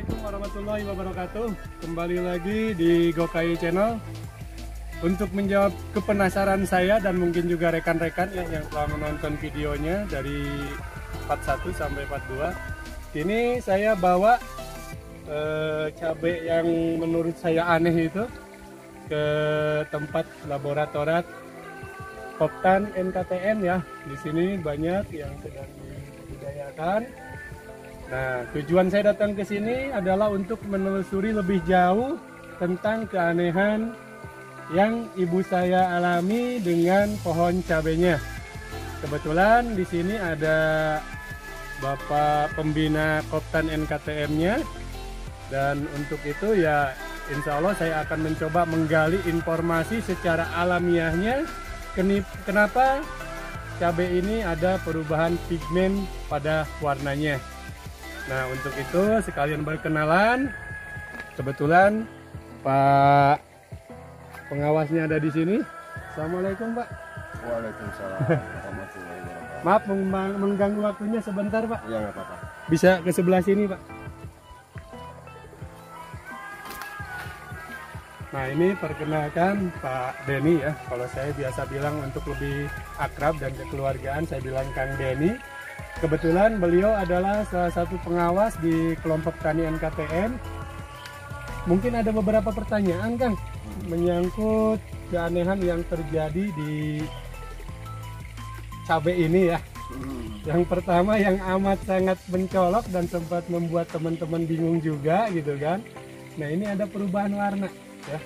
Assalamualaikum warahmatullahi wabarakatuh. Kembali lagi di Gokai Channel. Untuk menjawab kepenasaran saya dan mungkin juga rekan-rekan yang telah menonton videonya dari part 1 sampai part 2. Ini saya bawa cabai yang menurut saya aneh itu ke tempat laboratorium Koptan NKTN ya. Di sini banyak yang sedang dibudidayakan. Nah, tujuan saya datang ke sini adalah untuk menelusuri lebih jauh tentang keanehan yang ibu saya alami dengan pohon cabenya. Kebetulan di sini ada Bapak Pembina Koptan NKTM-nya, dan untuk itu ya insya Allah saya akan mencoba menggali informasi secara alamiahnya kenapa cabai ini ada perubahan pigmen pada warnanya. Nah, untuk itu sekalian berkenalan. Kebetulan Pak pengawasnya ada di sini. Assalamualaikum, Pak. Waalaikumsalam warahmatullahi wabarakatuh. Maaf mengganggu waktunya sebentar, Pak. Iya, nggak apa-apa. Bisa ke sebelah sini, Pak. Nah, ini perkenalkan Pak Denny ya. Kalau saya biasa bilang untuk lebih akrab dan kekeluargaan saya bilang Kang Denny. Kebetulan beliau adalah salah satu pengawas di kelompok tani NKTN. Mungkin ada beberapa pertanyaan, Kang, menyangkut keanehan yang terjadi di cabai ini ya. Yang pertama yang amat sangat mencolok dan sempat membuat teman-teman bingung juga gitu kan. Nah, ini ada perubahan warna ya.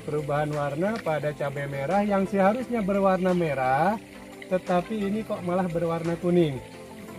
Perubahan warna pada cabai merah yang seharusnya berwarna merah, tetapi ini kok malah berwarna kuning.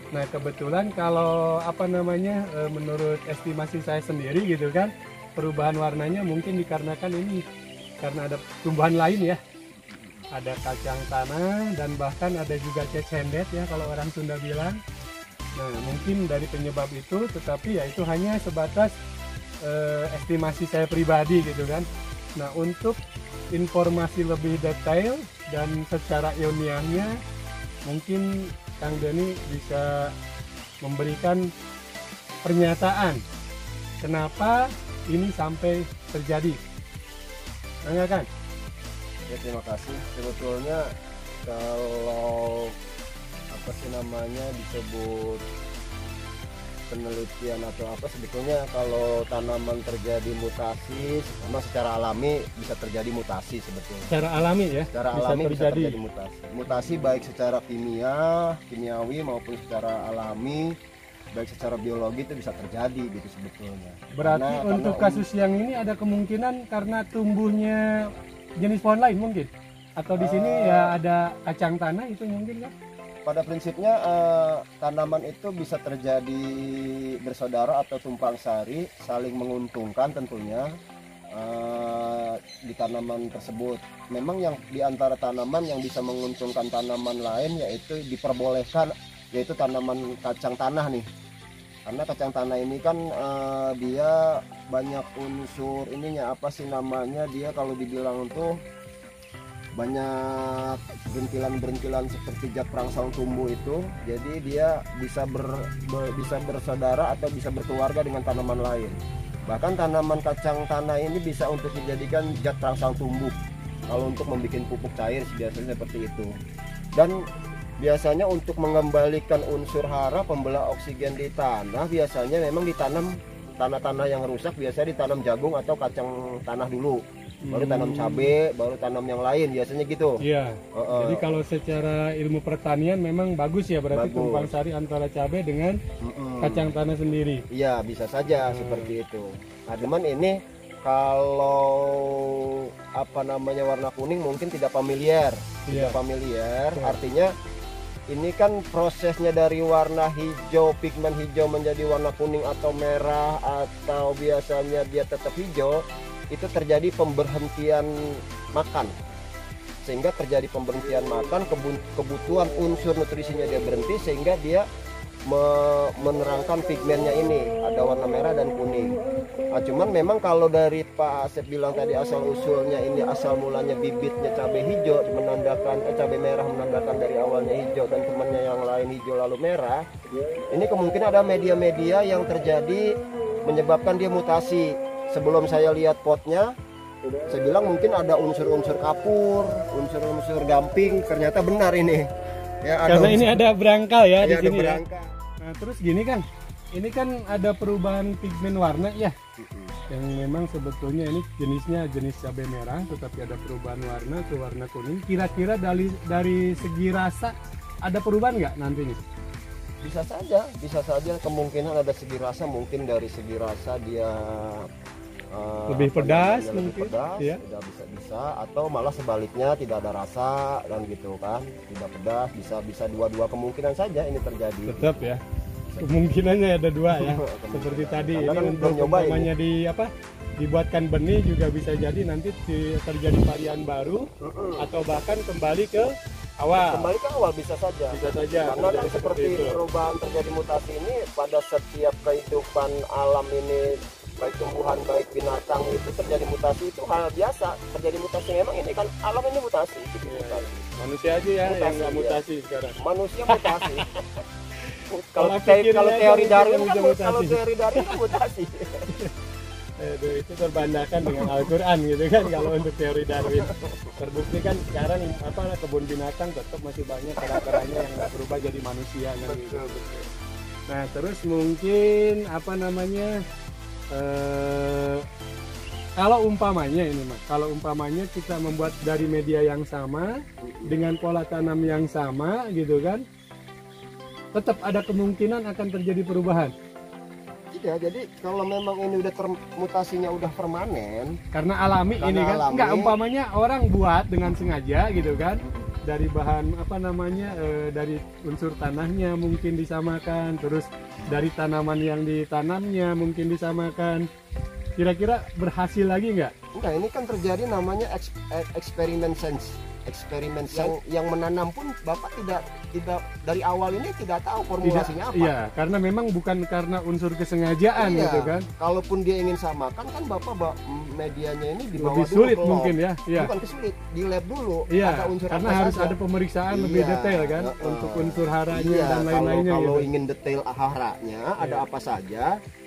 Nah, kebetulan kalau menurut estimasi saya sendiri gitu kan, perubahan warnanya mungkin dikarenakan ini karena ada tumbuhan lain ya. Ada kacang tanah dan bahkan ada juga cecendet ya kalau orang Sunda bilang. Nah, mungkin dari penyebab itu, tetapi ya itu hanya sebatas estimasi saya pribadi gitu kan. Nah, untuk informasi lebih detail dan secara ilmiahnya mungkin Kang Denny bisa memberikan pernyataan kenapa ini sampai terjadi. Enggak kan? Ya, terima kasih. Sebetulnya kalau disebut penelitian atau apa, sebetulnya kalau tanaman terjadi mutasi memang secara alami bisa terjadi mutasi sebetulnya. Secara alami ya? Secara alami bisa terjadi mutasi. Mutasi baik secara kimiawi maupun secara alami, baik secara biologi itu bisa terjadi gitu sebetulnya. Berarti untuk kasus yang ini ada kemungkinan karena tumbuhnya jenis pohon lain mungkin? Atau di sini ya ada kacang tanah itu mungkin kan? Pada prinsipnya tanaman itu bisa terjadi bersaudara atau tumpang sari, saling menguntungkan tentunya di tanaman tersebut. Memang yang di antara tanaman yang bisa menguntungkan tanaman lain yaitu diperbolehkan, yaitu tanaman kacang tanah nih. Karena kacang tanah ini kan dia banyak unsur ininya, dia kalau dibilang tuh banyak berintilan-berintilan seperti zat perangsang tumbuh itu. Jadi dia bisa bersaudara atau bisa berkeluarga dengan tanaman lain. Bahkan tanaman kacang tanah ini bisa untuk dijadikan zat perangsang tumbuh kalau untuk membuat pupuk cair biasanya seperti itu. Dan biasanya untuk mengembalikan unsur hara pembelah oksigen di tanah, biasanya memang ditanam tanah-tanah yang rusak, biasanya ditanam jagung atau kacang tanah dulu, baru tanam cabai, baru tanam yang lain, biasanya gitu. Iya. Jadi kalau secara ilmu pertanian memang bagus ya, berarti tumpang sari antara cabai dengan kacang tanah sendiri. Iya, bisa saja seperti itu. Nah, cuman ini kalau warna kuning mungkin tidak familiar. Tidak familiar, artinya ini kan prosesnya dari warna hijau, pigmen hijau menjadi warna kuning atau merah, atau biasanya dia tetap hijau, itu terjadi pemberhentian makan. Sehingga terjadi pemberhentian makan, kebutuhan unsur nutrisinya dia berhenti, sehingga dia menerangkan pigmennya ini ada warna merah dan kuning. Nah, cuman memang kalau dari Pak Asep bilang tadi asal usulnya ini, asal mulanya bibitnya cabai hijau menandakan cabai merah menandakan dari awalnya hijau dan temannya yang lain hijau lalu merah. Ini kemungkinan ada media-media yang terjadi menyebabkan dia mutasi. Sebelum saya lihat potnya, saya bilang mungkin ada unsur-unsur kapur, unsur-unsur gamping. Ternyata benar ini. Ya, ada Karena ini ada berangkal ya, di ada sini. berangkal. Nah, terus gini kan, ini kan ada perubahan pigmen warna ya, yang memang sebetulnya ini jenisnya jenis cabai merah, tetapi ada perubahan warna ke warna kuning. Kira-kira dari segi rasa ada perubahan nggak nantinya? Bisa saja kemungkinan ada segi rasa, mungkin dari segi rasa dia Lebih pedas lebih mungkin, pedas, ya. bisa, atau malah sebaliknya tidak ada rasa dan gitu kan, tidak pedas, bisa dua-dua kemungkinan saja ini terjadi. Tetap ya, kemungkinannya ada dua ya. Seperti tadi Karena ini kan untuk belum nyoba umpamanya dibuatkan benih juga bisa jadi nanti terjadi varian baru atau bahkan kembali ke awal. Kembali ke awal bisa saja. Bisa saja. Karena kan terjadi seperti itu. perubahan terjadi mutasi ini pada setiap kehidupan alam ini, baik tumbuhan baik binatang, itu terjadi mutasi itu hal biasa. Terjadi mutasi memang ini kan alam ini mutasi. Gitu, Iya. mutasi. Manusia aja ya Mutasi, yang nggak iya. mutasi sekarang. Manusia mutasi. Kalau kalau pikirnya kalau aja teori mungkin Darwin bisa kan mutasi. kalau teori Darwin kan mutasi. Aduh, itu terbandakan dengan Al-Quran gitu kan kalau untuk teori Darwin. Terbukti kan sekarang kebun binatang tetap masih banyak karakternya yang nggak berubah jadi manusia kan gitu. Nah terus mungkin kalau umpamanya kita membuat dari media yang sama dengan pola tanam yang sama gitu kan, tetap ada kemungkinan akan terjadi perubahan. Tidak, jadi kalau memang ini udah mutasinya udah permanen, Karena alami Karena ini kan, alami. enggak umpamanya orang buat dengan sengaja gitu kan, dari bahan dari unsur tanahnya mungkin disamakan, terus dari tanaman yang ditanamnya mungkin disamakan, kira-kira berhasil lagi nggak? enggak, ini kan terjadi namanya eksperimen sains. Yang menanam pun Bapak tidak dari awal ini tidak tahu formulasinya apa. Iya, karena memang bukan karena unsur kesengajaan Iya, gitu kan. Kalaupun dia ingin samakan kan Bapak medianya ini dibawa Lebih dulu sulit ke lab. mungkin ya. Iya. Bukan kesulit, di lab dulu. Iya, ada unsur karena apa harus saja. ada pemeriksaan lebih Iya, detail kan untuk unsur haranya Iya, dan lain-lainnya kalau gitu. ingin detail haranya ada Iya. apa saja,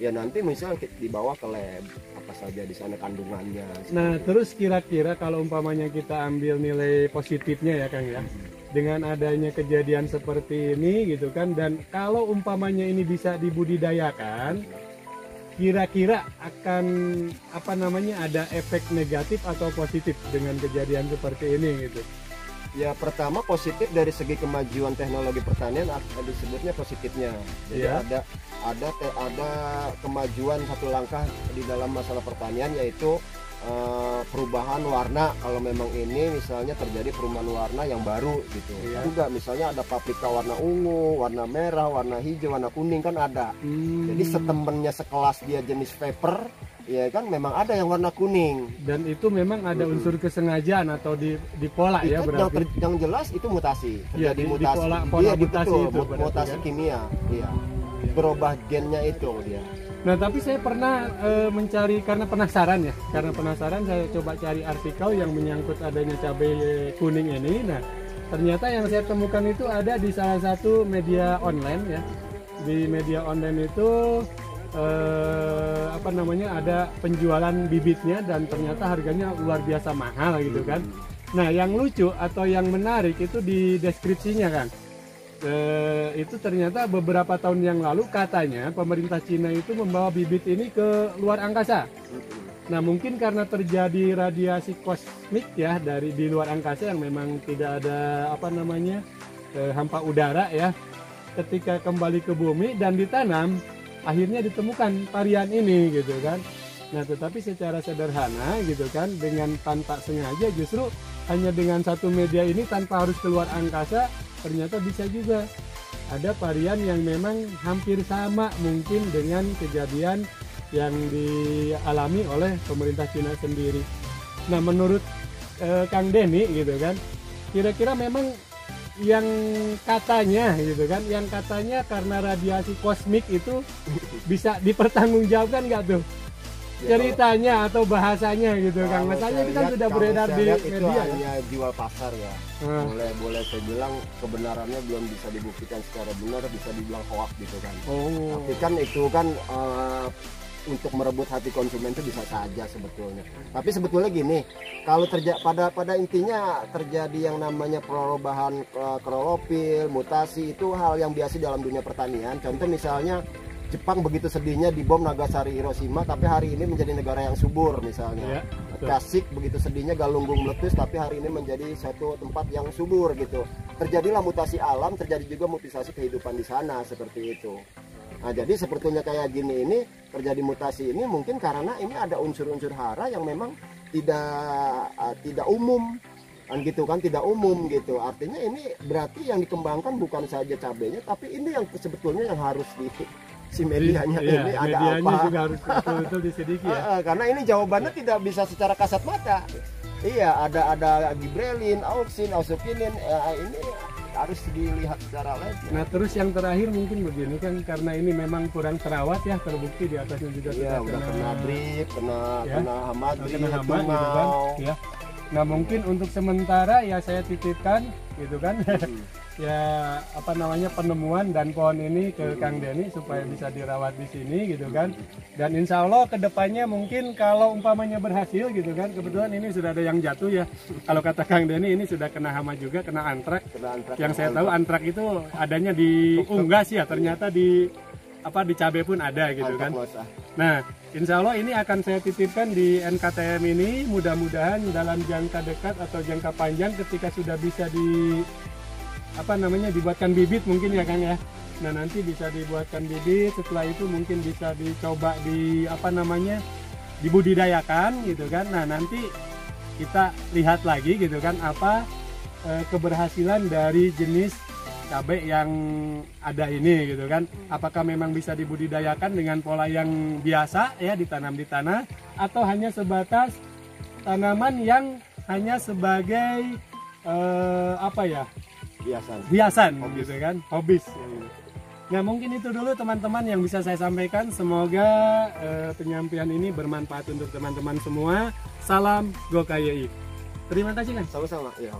ya nanti misal dibawa ke lab apa saja di sana kandungannya. Nah, terus kira-kira kalau umpamanya kita ambil nilai positifnya ya Kang ya, dengan adanya kejadian seperti ini gitu kan, dan kalau umpamanya ini bisa dibudidayakan, kira-kira akan ada efek negatif atau positif dengan kejadian seperti ini gitu. Ya pertama positif dari segi kemajuan teknologi pertanian disebutnya positifnya. Jadi Iya. ada kemajuan satu langkah di dalam masalah pertanian, yaitu perubahan warna. Kalau memang ini misalnya terjadi perubahan warna yang baru gitu. Iya. Juga misalnya ada paprika warna ungu, warna merah, warna hijau, warna kuning kan ada. Jadi setemennya sekelas dia jenis pepper, ya kan memang ada yang warna kuning. Dan itu memang ada unsur kesengajaan atau di pola ya Itu berarti. yang jelas itu mutasi. Iya, Terjadi di mutasi. pola Iya, mutasi betul, itu berarti mutasi kan? kimia. Iya. Berubah gennya itu dia. Nah, tapi saya pernah mencari karena penasaran saya coba cari artikel yang menyangkut adanya cabai kuning ini. Nah, ternyata yang saya temukan itu ada di salah satu media online ya. Di media online itu ada penjualan bibitnya dan ternyata harganya luar biasa mahal gitu kan. Nah, yang lucu atau yang menarik itu di deskripsinya kan. Itu ternyata beberapa tahun yang lalu katanya pemerintah Cina itu membawa bibit ini ke luar angkasa. Nah, mungkin karena terjadi radiasi kosmik ya di luar angkasa yang memang tidak ada hampa udara ya. Ketika kembali ke bumi dan ditanam, akhirnya ditemukan varian ini gitu kan. Nah, tetapi secara sederhana gitu kan, dengan tanpa sengaja justru hanya dengan satu media ini tanpa harus keluar angkasa, ternyata bisa juga ada varian yang memang hampir sama mungkin dengan kejadian yang dialami oleh pemerintah Cina sendiri. Nah, menurut Kang Denny gitu kan, kira-kira memang yang katanya karena radiasi kosmik itu bisa dipertanggungjawabkan nggak tuh ceritanya atau bahasanya gitu Kang? Masalahnya itu kan sudah beredar di itu media. hanya jual pasar ya. Boleh saya bilang kebenarannya belum bisa dibuktikan secara benar, bisa dibilang hoax gitu kan. Oh. Tapi kan itu kan untuk merebut hati konsumen itu bisa saja sebetulnya. Tapi sebetulnya gini, kalau pada intinya terjadi yang namanya perubahan klorofil, mutasi itu hal yang biasa dalam dunia pertanian. Contoh misalnya Jepang begitu sedihnya dibom Nagasaki Hiroshima, tapi hari ini menjadi negara yang subur misalnya. Tasik begitu sedihnya Galunggung meletus, tapi hari ini menjadi satu tempat yang subur gitu. Terjadilah mutasi alam, terjadi juga mutasi kehidupan di sana seperti itu. Nah, jadi sebetulnya kayak gini ini terjadi mutasi ini mungkin karena ini ada unsur-unsur hara yang memang tidak umum. Kan gitu kan, tidak umum gitu. Artinya ini berarti yang dikembangkan bukan saja cabenya, tapi ini yang sebetulnya yang harus si medianya ini ada apa juga harus betul-betul diselidiki ya. Karena ini jawabannya tidak bisa secara kasat mata. Iya, ada gibrelin, auksin, ausopinin, ini harus dilihat secara lagi. Nah, terus yang terakhir mungkin begini kan, karena ini memang kurang terawat ya, terbukti di atasnya juga udah kena drip, kena hama drip, gitu kan, ya. Nah, mungkin untuk sementara ya saya titipkan gitu kan. Ya apa namanya penemuan dan pohon ini ke Kang Denny supaya bisa dirawat di sini gitu kan. Dan insya Allah kedepannya mungkin kalau umpamanya berhasil gitu kan, kebetulan ini sudah ada yang jatuh ya. Kalau kata Kang Denny ini sudah kena hama juga, kena antrak. Yang saya tahu antrak itu adanya di unggas ya, ternyata di cabai pun ada gitu kan. Nah, insya Allah ini akan saya titipkan di NKTM ini, mudah-mudahan dalam jangka dekat atau jangka panjang ketika sudah bisa dibuatkan bibit mungkin ya Kang ya. Nah, nanti bisa dibuatkan bibit, setelah itu mungkin bisa dicoba dibudidayakan gitu kan. Nah, nanti kita lihat lagi gitu kan apa keberhasilan dari jenis cabai yang ada ini gitu kan. Apakah memang bisa dibudidayakan dengan pola yang biasa ya, ditanam di tanah, atau hanya sebatas tanaman yang hanya sebagai hiasan gitu kan, hobis. Nah, mungkin itu dulu teman-teman yang bisa saya sampaikan. Semoga penyampaian ini bermanfaat untuk teman-teman semua. Salam GoKYI. Terima kasih kan. Sama-sama. Ya.